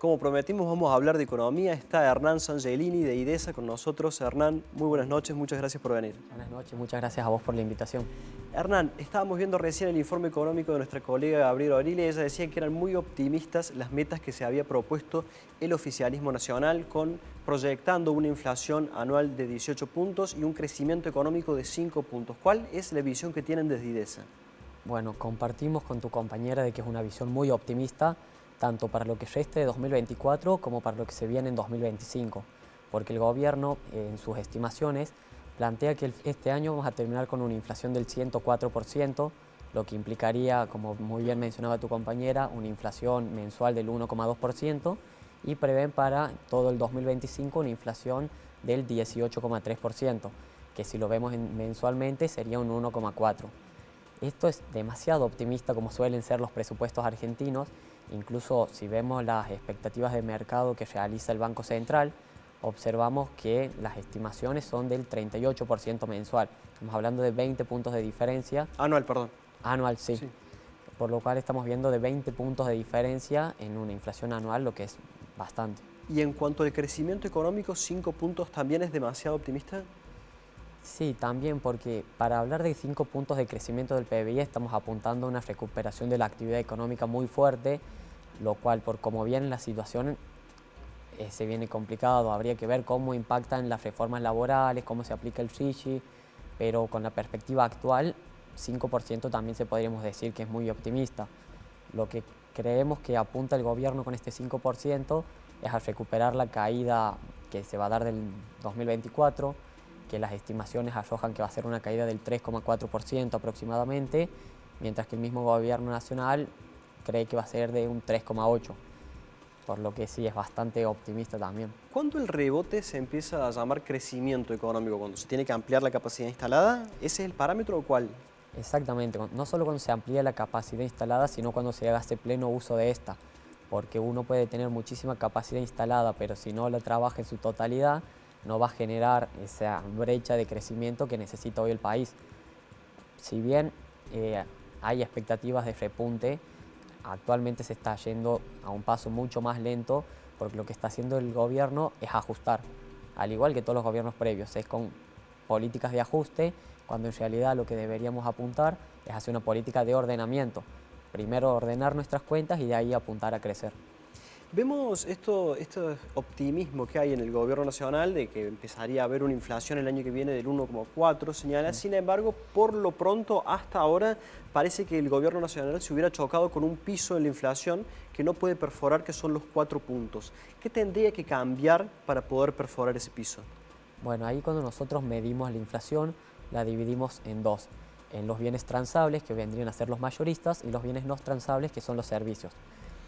Como prometimos, vamos a hablar de economía. Está Hernán Sangelini de IDESA con nosotros. Hernán, muy buenas noches, muchas gracias por venir. Buenas noches, muchas gracias a vos por la invitación. Hernán, estábamos viendo recién el informe económico de nuestra colega Gabriela Orili. Ella decía que eran muy optimistas las metas que se había propuesto el oficialismo nacional, proyectando una inflación anual de 18 puntos y un crecimiento económico de 5 puntos. ¿Cuál es la visión que tienen desde IDESA? Bueno, compartimos con tu compañera de que es una visión muy optimista, tanto para lo que reste de 2024 como para lo que se viene en 2025, porque el gobierno, en sus estimaciones, plantea que este año vamos a terminar con una inflación del 104%, lo que implicaría, como muy bien mencionaba tu compañera, una inflación mensual del 1,2%, y prevén para todo el 2025 una inflación del 18,3%, que si lo vemos mensualmente sería un 1,4%. Esto es demasiado optimista como suelen ser los presupuestos argentinos. Incluso si vemos las expectativas de mercado que realiza el Banco Central, observamos que las estimaciones son del 38% mensual. Estamos hablando de 20 puntos de diferencia. Anual, perdón. Anual, sí. Por lo cual estamos viendo de 20 puntos de diferencia en una inflación anual, lo que es bastante. Y en cuanto al crecimiento económico, 5 puntos también es demasiado optimista. Sí, también porque para hablar de 5 puntos de crecimiento del PBI estamos apuntando a una recuperación de la actividad económica muy fuerte, lo cual por como viene la situación se viene complicado. Habría que ver cómo impactan las reformas laborales, cómo se aplica el RIGI, pero con la perspectiva actual 5% también podríamos decir que es muy optimista. Lo que creemos que apunta el gobierno con este 5% es a recuperar la caída que se va a dar del 2024, que las estimaciones arrojan que va a ser una caída del 3,4% aproximadamente, mientras que el mismo gobierno nacional cree que va a ser de un 3,8%, por lo que sí es bastante optimista también. ¿Cuándo el rebote se empieza a llamar crecimiento económico? ¿Cuando se tiene que ampliar la capacidad instalada? ¿Ese es el parámetro o cuál? Exactamente, no solo cuando se amplía la capacidad instalada, sino cuando se hace pleno uso de esta, porque uno puede tener muchísima capacidad instalada, pero si no la trabaja en su totalidad, no va a generar esa brecha de crecimiento que necesita hoy el país. Si bien hay expectativas de repunte, actualmente se está yendo a un paso mucho más lento, porque lo que está haciendo el gobierno es ajustar, al igual que todos los gobiernos previos, es con políticas de ajuste, cuando en realidad lo que deberíamos apuntar es hacer una política de ordenamiento. Primero ordenar nuestras cuentas y de ahí apuntar a crecer. Vemos este optimismo que hay en el gobierno nacional de que empezaría a haber una inflación el año que viene del 1,4, señala. Sin embargo, por lo pronto, hasta ahora, parece que el gobierno nacional se hubiera chocado con un piso en la inflación que no puede perforar, que son los 4 puntos. ¿Qué tendría que cambiar para poder perforar ese piso? Bueno, ahí cuando nosotros medimos la inflación, la dividimos en dos. En los bienes transables, que vendrían a ser los mayoristas, y los bienes no transables, que son los servicios.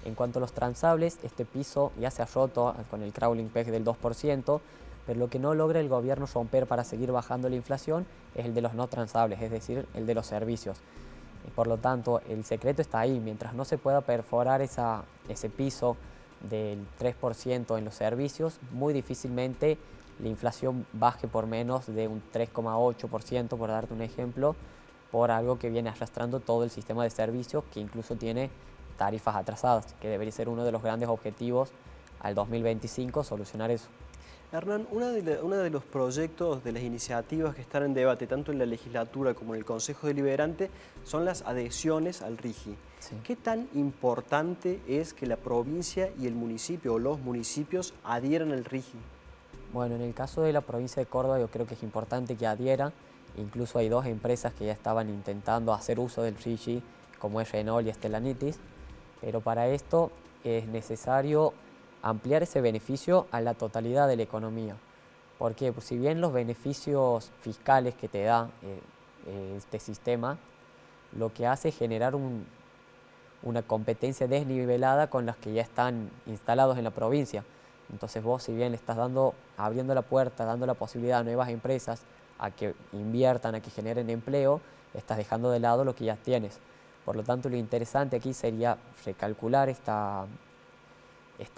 En cuanto a los transables, este piso ya se ha roto con el crawling peg del 2%, pero lo que no logra el gobierno romper para seguir bajando la inflación es el de los no transables, es decir, el de los servicios. Por lo tanto, el secreto está ahí. Mientras no se pueda perforar ese piso del 3% en los servicios, muy difícilmente la inflación baje por menos de un 3,8%, por darte un ejemplo, por algo que viene arrastrando todo el sistema de servicios, que incluso tiene tarifas atrasadas, que debería ser uno de los grandes objetivos al 2025, solucionar eso. Hernán, uno de los proyectos, de las iniciativas que están en debate, tanto en la legislatura como en el Consejo Deliberante, son las adhesiones al RIGI. Sí. ¿Qué tan importante es que la provincia y el municipio o los municipios adhieran al RIGI? Bueno, en el caso de la provincia de Córdoba yo creo que es importante que adhiera. Incluso hay dos empresas que ya estaban intentando hacer uso del RIGI, como es Renault y Stellantis, pero para esto es necesario ampliar ese beneficio a la totalidad de la economía. Porque si bien los beneficios fiscales que te da este sistema, lo que hace es generar una competencia desnivelada con los que ya están instalados en la provincia. Entonces vos, si bien le estás abriendo la puerta, dando la posibilidad a nuevas empresas a que inviertan, a que generen empleo, estás dejando de lado lo que ya tienes. Por lo tanto, lo interesante aquí sería recalcular esta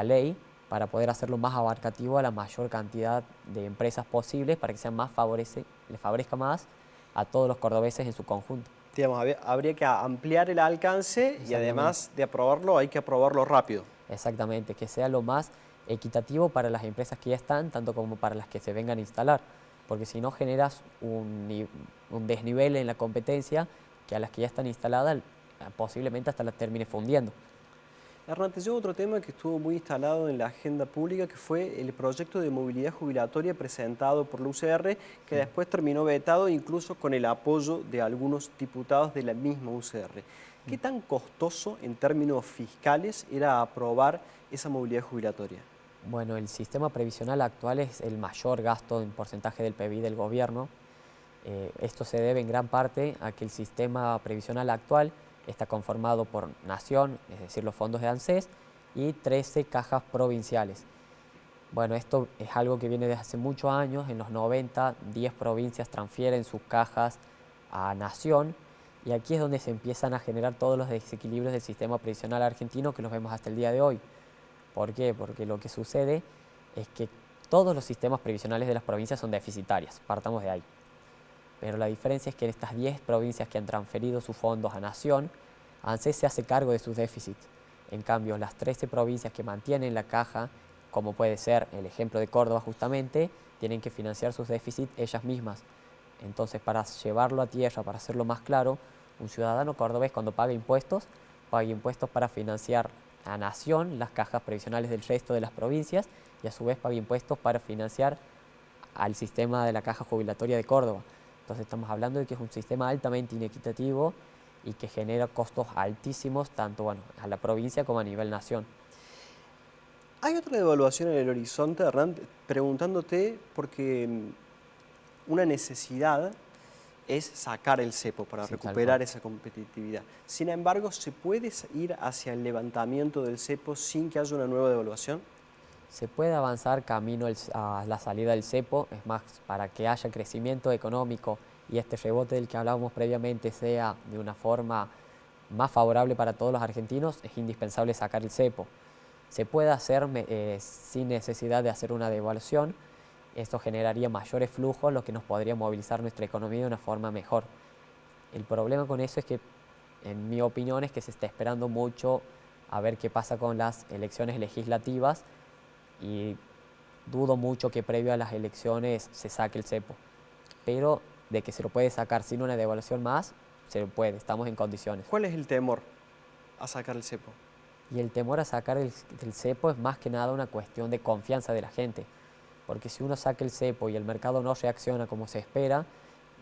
ley para poder hacerlo más abarcativo a la mayor cantidad de empresas posibles, para que sea más le favorezca más a todos los cordobeses en su conjunto. Digamos, habría que ampliar el alcance y además de aprobarlo hay que aprobarlo rápido. Exactamente, que sea lo más equitativo para las empresas que ya están, tanto como para las que se vengan a instalar, porque si no generas un desnivel en la competencia que a las que ya están instaladas posiblemente hasta las termine fundiendo. Hernán, te llevo otro tema que estuvo muy instalado en la agenda pública, que fue el proyecto de movilidad jubilatoria presentado por la UCR, que después terminó vetado incluso con el apoyo de algunos diputados de la misma UCR. ¿Qué tan costoso en términos fiscales era aprobar esa movilidad jubilatoria? Bueno, el sistema previsional actual es el mayor gasto en porcentaje del PBI del gobierno. Esto se debe en gran parte a que el sistema previsional actual está conformado por Nación, es decir, los fondos de ANSES, y 13 cajas provinciales. Bueno, esto es algo que viene desde hace muchos años. En los 90, 10 provincias transfieren sus cajas a Nación, y aquí es donde se empiezan a generar todos los desequilibrios del sistema previsional argentino que los vemos hasta el día de hoy. ¿Por qué? Porque lo que sucede es que todos los sistemas previsionales de las provincias son deficitarios, partamos de ahí. Pero la diferencia es que en estas 10 provincias que han transferido sus fondos a Nación, ANSES se hace cargo de sus déficits. En cambio, las 13 provincias que mantienen la caja, como puede ser el ejemplo de Córdoba justamente, tienen que financiar sus déficits ellas mismas. Entonces, para llevarlo a tierra, para hacerlo más claro, un ciudadano cordobés cuando paga impuestos para financiar a Nación las cajas previsionales del resto de las provincias y a su vez paga impuestos para financiar al sistema de la caja jubilatoria de Córdoba. Entonces estamos hablando de que es un sistema altamente inequitativo y que genera costos altísimos tanto a la provincia como a nivel nación. Hay otra devaluación en el horizonte, Hernán, preguntándote porque una necesidad es sacar el cepo para recuperar esa competitividad. Sin embargo, ¿se puede ir hacia el levantamiento del cepo sin que haya una nueva devaluación? Se puede avanzar camino a la salida del cepo, es más, para que haya crecimiento económico y este rebote del que hablábamos previamente sea de una forma más favorable para todos los argentinos, es indispensable sacar el cepo. Se puede hacer sin necesidad de hacer una devaluación. Esto generaría mayores flujos, lo que nos podría movilizar nuestra economía de una forma mejor. El problema con eso es que, en mi opinión, es que se está esperando mucho a ver qué pasa con las elecciones legislativas y dudo mucho que previo a las elecciones se saque el cepo. Pero de que se lo puede sacar sin una devaluación más, se lo puede, estamos en condiciones. ¿Cuál es el temor a sacar el cepo? Y el temor a sacar el cepo es más que nada una cuestión de confianza de la gente. Porque si uno saca el cepo y el mercado no reacciona como se espera,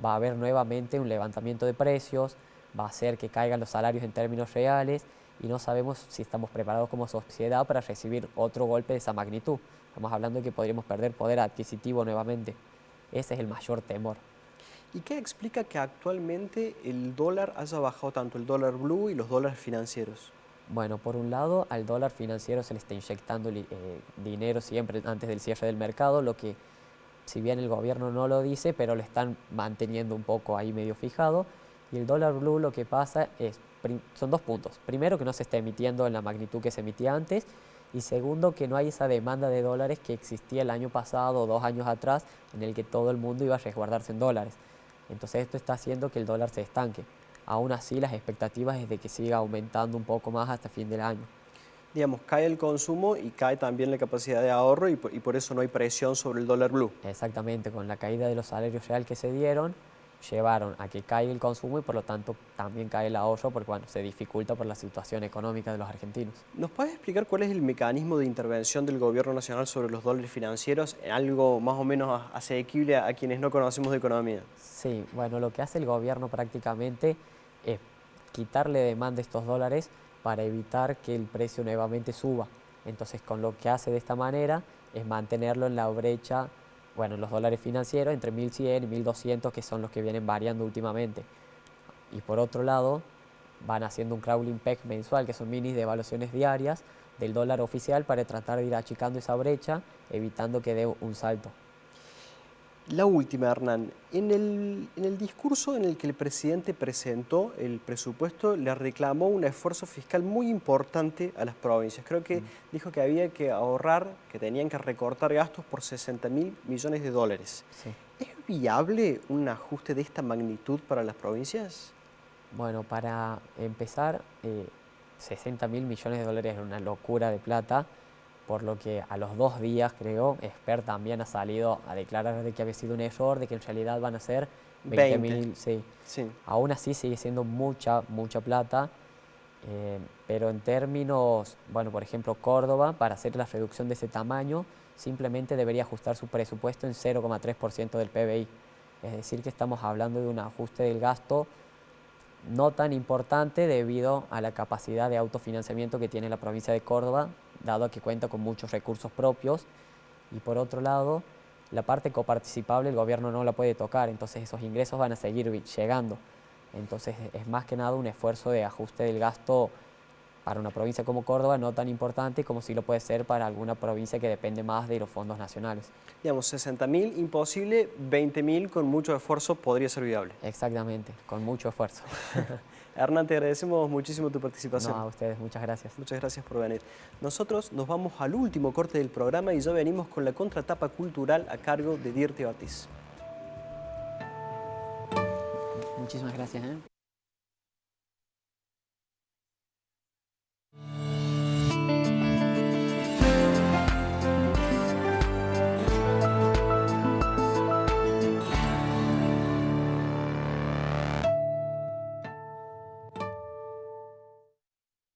va a haber nuevamente un levantamiento de precios, va a hacer que caigan los salarios en términos reales y no sabemos si estamos preparados como sociedad para recibir otro golpe de esa magnitud. Estamos hablando de que podríamos perder poder adquisitivo nuevamente. Ese es el mayor temor. ¿Y qué explica que actualmente el dólar haya bajado tanto, el dólar blue y los dólares financieros? Bueno, por un lado, al dólar financiero se le está inyectando dinero siempre antes del cierre del mercado, lo que, si bien el gobierno no lo dice, pero lo están manteniendo un poco ahí medio fijado. Y el dólar blue lo que pasa son dos puntos. Primero, que no se está emitiendo en la magnitud que se emitía antes. Y segundo, que no hay esa demanda de dólares que existía el año pasado o 2 años atrás, en el que todo el mundo iba a resguardarse en dólares. Entonces esto está haciendo que el dólar se estanque. Aún así, las expectativas es de que siga aumentando un poco más hasta fin del año. Digamos, cae el consumo y cae también la capacidad de ahorro y por eso no hay presión sobre el dólar blue. Exactamente, con la caída de los salarios reales que se dieron, llevaron a que caiga el consumo y por lo tanto también cae el ahorro porque se dificulta por la situación económica de los argentinos. ¿Nos puedes explicar cuál es el mecanismo de intervención del gobierno nacional sobre los dólares financieros? Algo más o menos asequible a quienes no conocemos de economía. Sí, bueno, lo que hace el gobierno prácticamente es quitarle demanda a estos dólares para evitar que el precio nuevamente suba. Entonces, con lo que hace de esta manera es mantenerlo en la brecha, los dólares financieros entre 1.100 y 1.200, que son los que vienen variando últimamente. Y por otro lado, van haciendo un crawling peg mensual, que son minis de evaluaciones diarias del dólar oficial para tratar de ir achicando esa brecha, evitando que dé un salto. La última, Hernán. En el discurso en el que el presidente presentó el presupuesto, le reclamó un esfuerzo fiscal muy importante a las provincias. Creo que dijo que había que ahorrar, que tenían que recortar gastos por 60.000 millones de dólares. Sí. ¿Es viable un ajuste de esta magnitud para las provincias? Bueno, para empezar, 60.000 millones de dólares, es una locura de plata, por lo que a los 2 días, creo, Esper también ha salido a declarar de que había sido un error, de que en realidad van a ser 20.000, sí. Sí. Aún así sigue siendo mucha plata, pero en términos, bueno, por ejemplo, Córdoba, para hacer la reducción de ese tamaño, simplemente debería ajustar su presupuesto en 0,3% del PBI. Es decir, que estamos hablando de un ajuste del gasto no tan importante debido a la capacidad de autofinanciamiento que tiene la provincia de Córdoba, dado que cuenta con muchos recursos propios. Y por otro lado, la parte coparticipable el gobierno no la puede tocar, entonces esos ingresos van a seguir llegando. Entonces es más que nada un esfuerzo de ajuste del gasto para una provincia como Córdoba no tan importante como sí lo puede ser para alguna provincia que depende más de los fondos nacionales. Digamos, 60.000 imposible, 20.000 con mucho esfuerzo podría ser viable. Exactamente, con mucho esfuerzo. Hernán, te agradecemos muchísimo tu participación. No, a ustedes, muchas gracias. Muchas gracias por venir. Nosotros nos vamos al último corte del programa y ya venimos con la contratapa cultural a cargo de Dirty Ortiz. Muchísimas gracias.